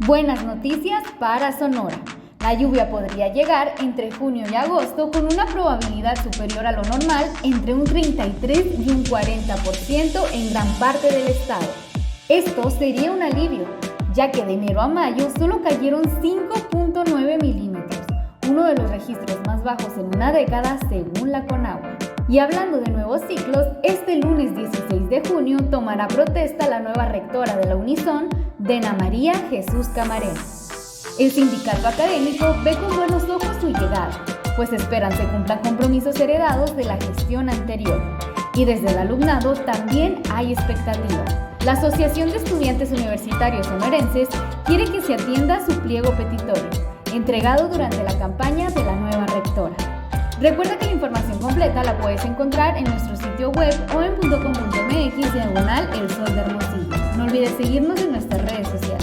Buenas noticias para Sonora. La lluvia podría llegar entre junio y agosto con una probabilidad superior a lo normal entre un 33 y un 40% en gran parte del estado. Esto sería un alivio, ya que de enero a mayo solo cayeron 5.9 milímetros, uno de los registros más bajos en una década según la Conagua. Y hablando de nuevos ciclos, este lunes 16 de junio tomará protesta la nueva rectora de la Unison, Dena María Jesús Camarena. El sindicato académico ve con buenos ojos su llegada, pues esperan se cumplan compromisos heredados de la gestión anterior. Y desde el alumnado también hay expectativa. La Asociación de Estudiantes Universitarios Sonorenses quiere que se atienda su pliego petitorio, entregado durante la campaña de la nueva rectora. Recuerda que la información completa la puedes encontrar en nuestro sitio web o en .com.mx/El Sol de Hermosillo. No olvides seguirnos en nuestras redes sociales.